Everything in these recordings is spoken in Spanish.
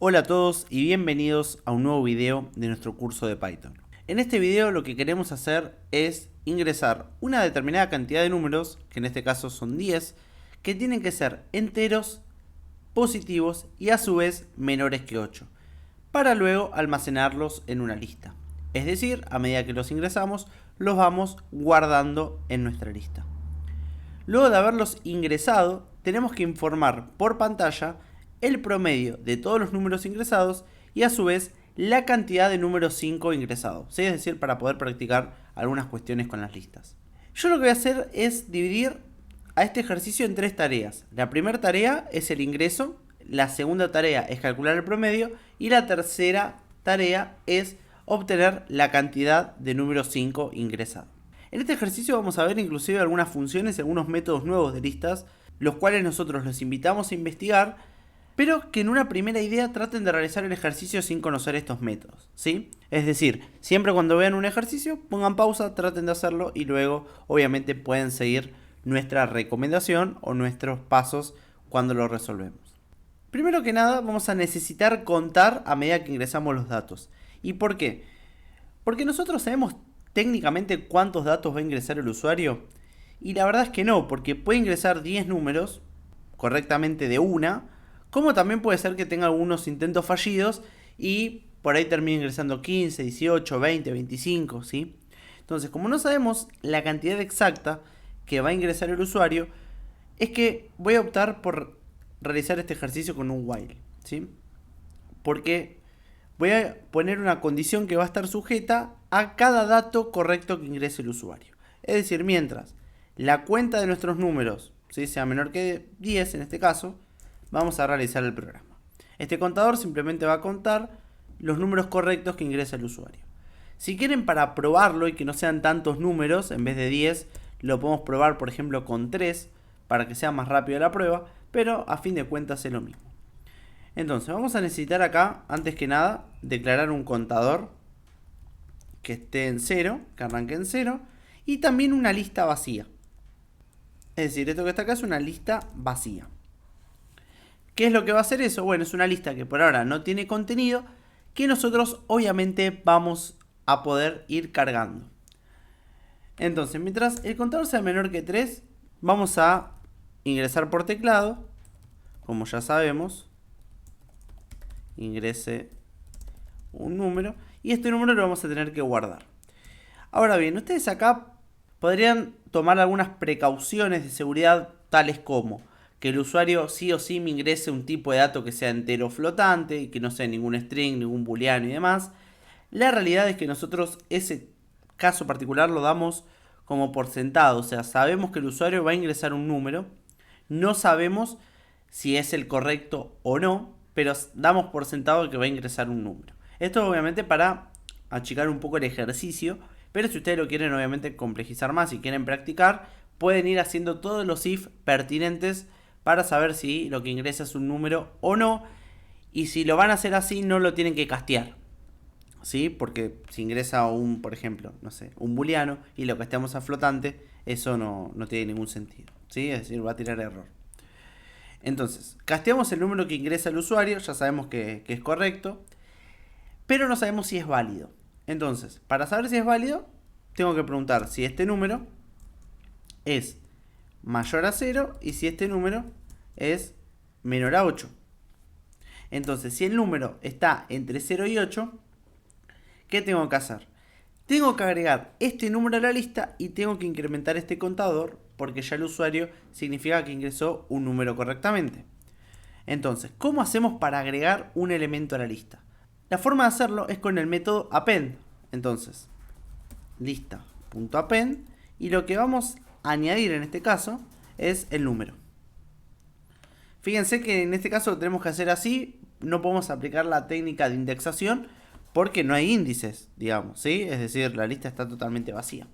Hola a todos y bienvenidos a un nuevo video de nuestro curso de Python. En este video lo que queremos hacer es ingresar una determinada cantidad de números, que en este caso son 10, que tienen que ser enteros, positivos y a su vez menores que 8, para luego almacenarlos en una lista. Es decir, a medida que los ingresamos, los vamos guardando en nuestra lista. Luego de haberlos ingresado, tenemos que informar por pantalla el promedio de todos los números ingresados y a su vez la cantidad de números 5 ingresados, ¿sí? Es decir, para poder practicar algunas cuestiones con las listas. Yo lo que voy a hacer es dividir a este ejercicio en tres tareas. La primera tarea es el ingreso, la segunda tarea es calcular el promedio y la tercera tarea es obtener la cantidad de números 5 ingresados. En este ejercicio vamos a ver inclusive algunas funciones y algunos métodos nuevos de listas, los cuales nosotros los invitamos a investigar, pero que en una primera idea traten de realizar el ejercicio sin conocer estos métodos, ¿sí? Es decir, siempre cuando vean un ejercicio, pongan pausa, traten de hacerlo y luego obviamente pueden seguir nuestra recomendación o nuestros pasos cuando lo resolvemos. Primero que nada vamos a necesitar contar a medida que ingresamos los datos. ¿Y por qué? Porque nosotros sabemos técnicamente cuántos datos va a ingresar el usuario. Y la verdad es que no, porque puede ingresar 10 números correctamente de una, como también puede ser que tenga algunos intentos fallidos y por ahí termine ingresando 15, 18, 20, 25, ¿sí? Entonces, como no sabemos la cantidad exacta que va a ingresar el usuario, es que voy a optar por realizar este ejercicio con un while, ¿sí? Porque voy a poner una condición que va a estar sujeta a cada dato correcto que ingrese el usuario. Es decir, mientras la cuenta de nuestros números, ¿sí?, sea menor que 10 en este caso, vamos a realizar el programa. Este contador simplemente va a contar los números correctos que ingresa el usuario. Si quieren, para probarlo y que no sean tantos números, en vez de 10, lo podemos probar por ejemplo con 3 para que sea más rápido la prueba, pero a fin de cuentas es lo mismo. Entonces vamos a necesitar acá, antes que nada, declarar un contador que esté en 0, que arranque en 0, y también una lista vacía. Es decir, esto que está acá es una lista vacía. ¿Qué es lo que va a hacer eso? Bueno, es una lista que por ahora no tiene contenido, que nosotros obviamente vamos a poder ir cargando. Entonces, mientras el contador sea menor que 3, vamos a ingresar por teclado, como ya sabemos, ingrese un número y este número lo vamos a tener que guardar. Ahora bien, ustedes acá podrían tomar algunas precauciones de seguridad, tales como que el usuario sí o sí me ingrese un tipo de dato que sea entero flotante y que no sea ningún string, ningún booleano y demás. La realidad es que nosotros ese caso particular lo damos como por sentado, o sea, sabemos que el usuario va a ingresar un número, no sabemos si es el correcto o no, pero damos por sentado que va a ingresar un número. Esto obviamente para achicar un poco el ejercicio, pero si ustedes lo quieren obviamente complejizar más y quieren practicar, pueden ir haciendo todos los if pertinentes para saber si lo que ingresa es un número o no, y si lo van a hacer así no lo tienen que castear, ¿sí? Porque si ingresa un, por ejemplo, no sé, un booleano y lo casteamos a flotante, eso no tiene ningún sentido, ¿sí? Es decir, va a tirar error. Entonces, casteamos el número que ingresa el usuario, ya sabemos que es correcto, pero no sabemos si es válido. Entonces, para saber si es válido, tengo que preguntar si este número es mayor a 0 y si este número es menor a 8. Entonces, si el número está entre 0 y 8, ¿qué tengo que hacer? Tengo que agregar este número a la lista y tengo que incrementar este contador porque ya el usuario significa que ingresó un número correctamente. Entonces, ¿cómo hacemos para agregar un elemento a la lista? La forma de hacerlo es con el método append. Entonces, lista.append, y lo que vamos a añadir en este caso es el número. Fíjense que en este caso lo tenemos que hacer así, no podemos aplicar la técnica de indexación porque no hay índices, digamos, ¿sí? Es decir, la lista está totalmente vacía.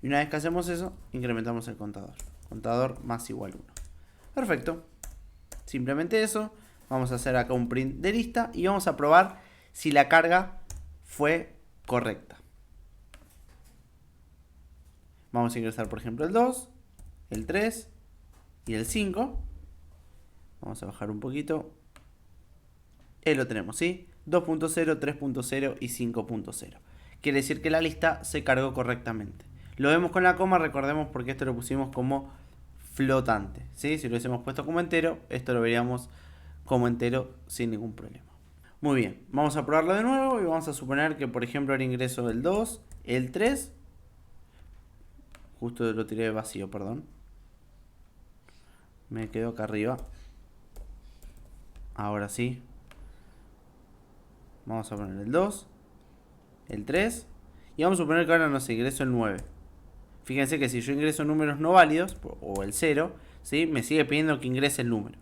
Y una vez que hacemos eso, incrementamos el contador. Contador más igual 1. Perfecto. Simplemente eso. Vamos a hacer acá un print de lista y vamos a probar si la carga fue correcta. Vamos a ingresar, por ejemplo, el 2, el 3 y el 5. Vamos a bajar un poquito. Ahí lo tenemos, ¿sí? 2.0, 3.0 y 5.0. Quiere decir que la lista se cargó correctamente. Lo vemos con la coma, recordemos porque esto lo pusimos como flotante, ¿sí? Si lo hubiésemos puesto como entero, esto lo veríamos como entero sin ningún problema. Muy bien, vamos a probarlo de nuevo y vamos a suponer que, por ejemplo, ahora ingreso el 2, el 3. Justo lo tiré vacío, perdón. Me quedo acá arriba. Ahora sí. Vamos a poner el 2, el 3. Y vamos a suponer que ahora no sé, ingreso el 9. Fíjense que si yo ingreso números no válidos, o el 0, ¿sí? Me sigue pidiendo que ingrese el número.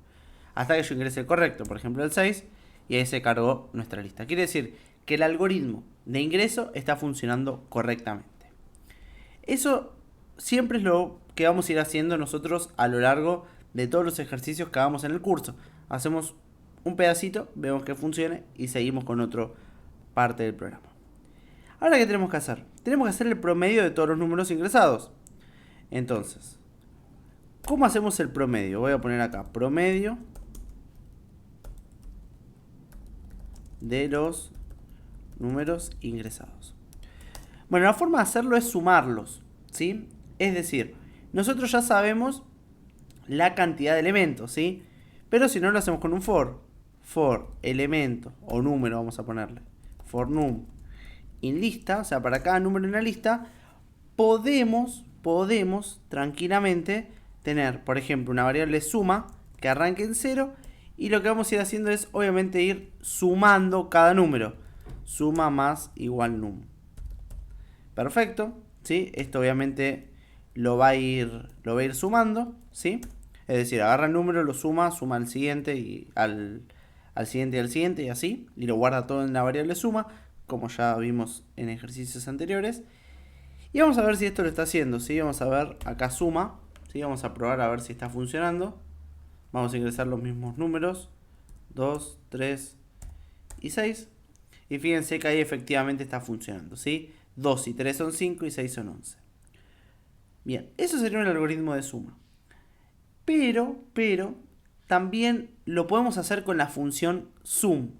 Hasta que yo ingrese el correcto, por ejemplo el 6, y ahí se cargó nuestra lista. Quiere decir que el algoritmo de ingreso está funcionando correctamente. Eso siempre es lo que vamos a ir haciendo nosotros a lo largo de todos los ejercicios que hagamos en el curso. Hacemos un pedacito, vemos que funcione y seguimos con otra parte del programa. Ahora, ¿qué tenemos que hacer? Tenemos que hacer el promedio de todos los números ingresados. Entonces, ¿cómo hacemos el promedio? Voy a poner acá, promedio de los números ingresados. Bueno, la forma de hacerlo es sumarlos, ¿sí? Es decir, nosotros ya sabemos la cantidad de elementos, ¿sí? Pero si no lo hacemos con un for elemento o número, vamos a ponerle, for num in lista, o sea, para cada número en la lista, podemos tranquilamente tener, por ejemplo, una variable suma que arranque en 0 y lo que vamos a ir haciendo es, obviamente, ir sumando cada número. Suma más igual num. Perfecto, ¿sí? Esto obviamente lo va a ir sumando, ¿sí? Es decir, agarra el número, lo suma al siguiente y al siguiente y al siguiente y así, y lo guarda todo en la variable suma, como ya vimos en ejercicios anteriores. Y vamos a ver si esto lo está haciendo, ¿sí? Vamos a ver acá suma, ¿sí? Vamos a probar a ver si está funcionando. Vamos a ingresar los mismos números, 2, 3 y 6. Y fíjense que ahí efectivamente está funcionando, ¿sí? 2 y 3 son 5 y 6 son 11. Bien, eso sería un algoritmo de suma. Pero, también lo podemos hacer con la función sum.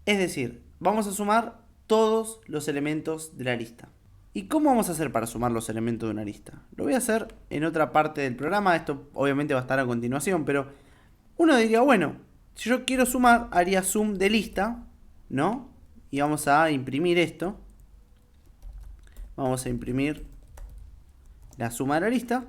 Es decir, vamos a sumar todos los elementos de la lista. ¿Y cómo vamos a hacer para sumar los elementos de una lista? Lo voy a hacer en otra parte del programa, esto obviamente va a estar a continuación, pero uno diría, bueno, si yo quiero sumar, haría sum de lista, ¿no? Y vamos a imprimir esto. Vamos a imprimir la suma de la lista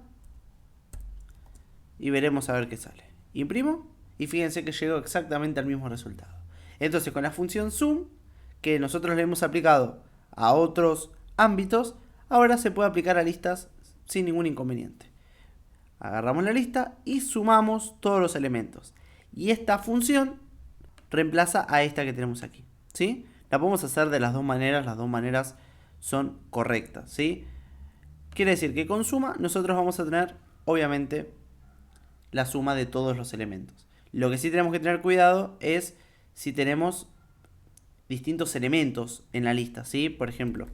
y veremos a ver qué sale. Imprimo y fíjense que llegó exactamente al mismo resultado. Entonces, con la función sum, que nosotros le hemos aplicado a otros ámbitos, ahora se puede aplicar a listas sin ningún inconveniente. Agarramos la lista y sumamos todos los elementos. Y esta función reemplaza a esta que tenemos aquí, ¿sí? La podemos hacer de las dos maneras son correctas, ¿sí? Quiere decir que con suma nosotros vamos a tener, obviamente, la suma de todos los elementos. Lo que sí tenemos que tener cuidado es si tenemos distintos elementos en la lista, ¿sí? Por ejemplo,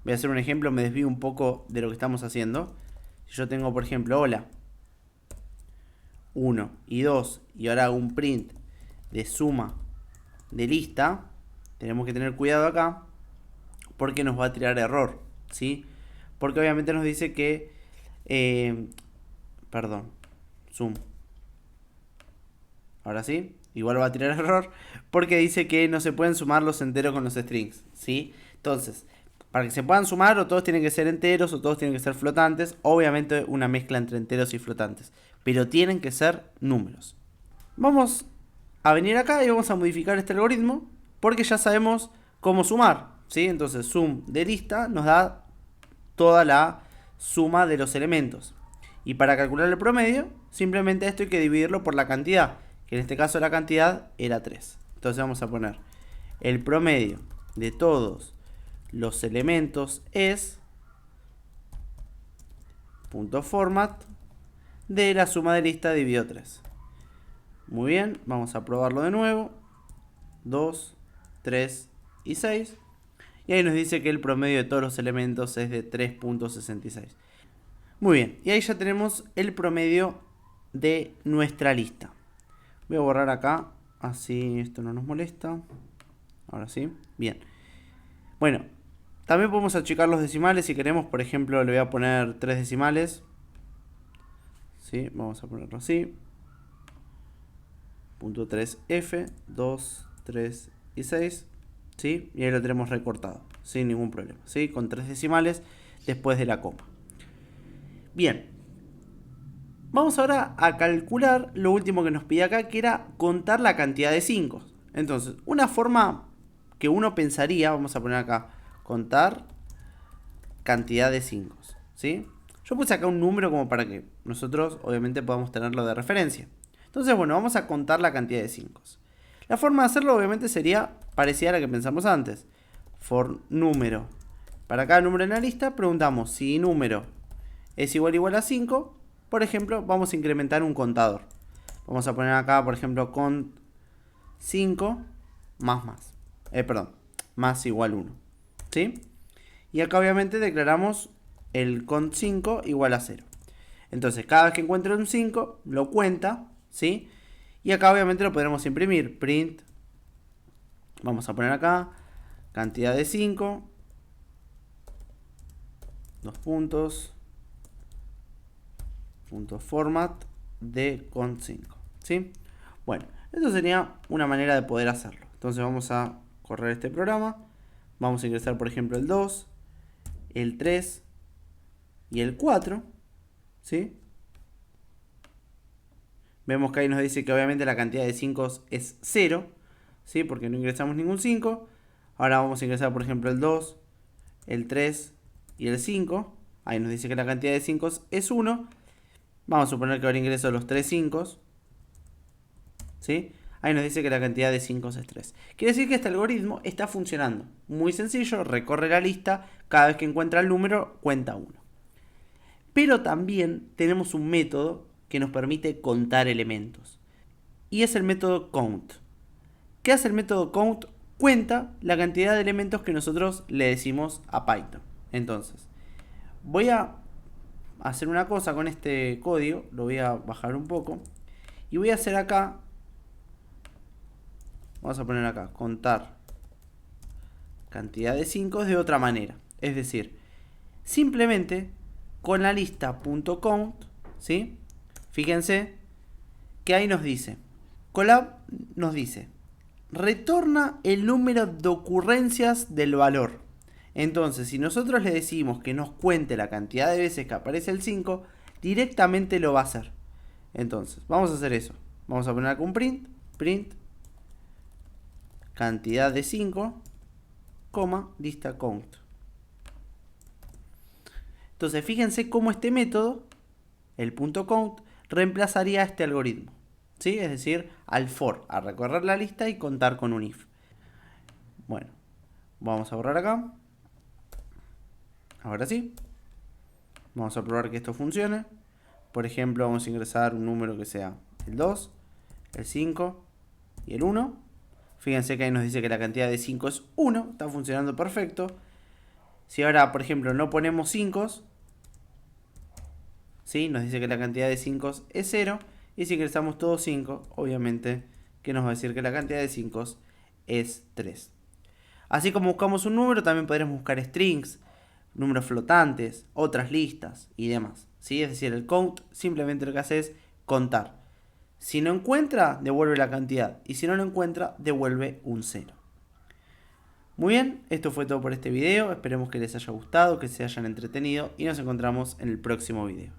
voy a hacer un ejemplo, me desvío un poco de lo que estamos haciendo. Si yo tengo, por ejemplo, hola, 1 y 2, y ahora hago un print de suma de lista, tenemos que tener cuidado acá, porque nos va a tirar error, ¿sí? Porque obviamente nos dice que, sum. Ahora sí, igual va a tirar error, porque dice que no se pueden sumar los enteros con los strings, ¿sí? Entonces, para que se puedan sumar, o todos tienen que ser enteros, o todos tienen que ser flotantes. Obviamente una mezcla entre enteros y flotantes, pero tienen que ser números. Vamos a venir acá y vamos a modificar este algoritmo, porque ya sabemos cómo sumar, ¿sí? Entonces, sum de lista nos da toda la suma de los elementos. Y para calcular el promedio, simplemente esto hay que dividirlo por la cantidad, que en este caso la cantidad era 3. Entonces vamos a poner el promedio de todos los elementos es .format de la suma de lista dividido 3. Muy bien, vamos a probarlo de nuevo. 2, 3 y 6. Y ahí nos dice que el promedio de todos los elementos es de 3.66. Muy bien, y ahí ya tenemos el promedio de nuestra lista. Voy a borrar acá, Así esto no nos molesta. Ahora sí. Bien. Bueno, también podemos achicar los decimales si queremos. Por ejemplo, le voy a poner 3 decimales. ¿Sí? Vamos a ponerlo así. Punto 3F, 2, 3 y 6. ¿Sí? Y ahí lo tenemos recortado. Sin ningún problema. ¿Sí? Con 3 decimales después de la coma. Bien. Vamos ahora a calcular lo último que nos pide acá, que era contar la cantidad de 5. Entonces, una forma que uno pensaría, vamos a poner acá, contar cantidad de 5. ¿Sí? Yo puse acá un número como para que nosotros obviamente podamos tenerlo de referencia. Entonces, bueno, vamos a contar la cantidad de 5. La forma de hacerlo obviamente sería parecida a la que pensamos antes. For número. Para cada número en la lista preguntamos si número es igual a 5. Por ejemplo, vamos a incrementar un contador. Vamos a poner acá, por ejemplo, cont 5 más igual 1. ¿Sí? Y acá obviamente declaramos el cont 5 igual a 0. Entonces, cada vez que encuentre un 5, lo cuenta, ¿sí? Y acá obviamente lo podremos imprimir. Print, vamos a poner acá, cantidad de 5, 2 puntos, punto format de cont 5, ¿sí? Bueno, esto sería una manera de poder hacerlo. Entonces vamos a correr este programa. Vamos a ingresar, por ejemplo, el 2, el 3 y el 4, ¿sí? Vemos que ahí nos dice que obviamente la cantidad de 5 es 0, ¿sí? Porque no ingresamos ningún 5. Ahora vamos a ingresar, por ejemplo, el 2, el 3 y el 5. Ahí nos dice que la cantidad de 5 es 1. Vamos a suponer que ahora ingreso los 3 5. ¿Sí? Ahí nos dice que la cantidad de 5 es 3. Quiere decir que este algoritmo está funcionando. Muy sencillo, recorre la lista. Cada vez que encuentra el número, cuenta 1. Pero también tenemos un método que nos permite contar elementos. Y es el método count. ¿Qué hace el método count? Cuenta la cantidad de elementos que nosotros le decimos a Python. Entonces, voy a hacer una cosa con este código. Lo voy a bajar un poco. Y voy a hacer acá. Vamos a poner acá, contar cantidad de 5 de otra manera. Es decir, simplemente con la lista .count, ¿sí? Fíjense que ahí nos dice, collab nos dice, retorna el número de ocurrencias del valor. Entonces, si nosotros le decimos que nos cuente la cantidad de veces que aparece el 5, directamente lo va a hacer. Entonces, vamos a hacer eso. Vamos a poner acá un print, cantidad de 5, lista count. Entonces, fíjense cómo este método, el .count, reemplazaría a este algoritmo. ¿Sí? Es decir, al for, a recorrer la lista y contar con un if. Bueno, vamos a borrar acá. Ahora sí. Vamos a probar que esto funcione. Por ejemplo, vamos a ingresar un número que sea el 2, el 5 y el 1. Fíjense que ahí nos dice que la cantidad de 5 es 1. Está funcionando perfecto. Si ahora, por ejemplo, no ponemos 5, ¿sí? Nos dice que la cantidad de 5 es 0. Y si ingresamos todos 5, obviamente que nos va a decir que la cantidad de 5 es 3. Así como buscamos un número, también podremos buscar strings, números flotantes, otras listas y demás, ¿sí? Es decir, el count simplemente lo que hace es contar. Si no encuentra, devuelve la cantidad. Y si no lo encuentra, devuelve un 0. Muy bien, esto fue todo por este video. Esperemos que les haya gustado, que se hayan entretenido y nos encontramos en el próximo video.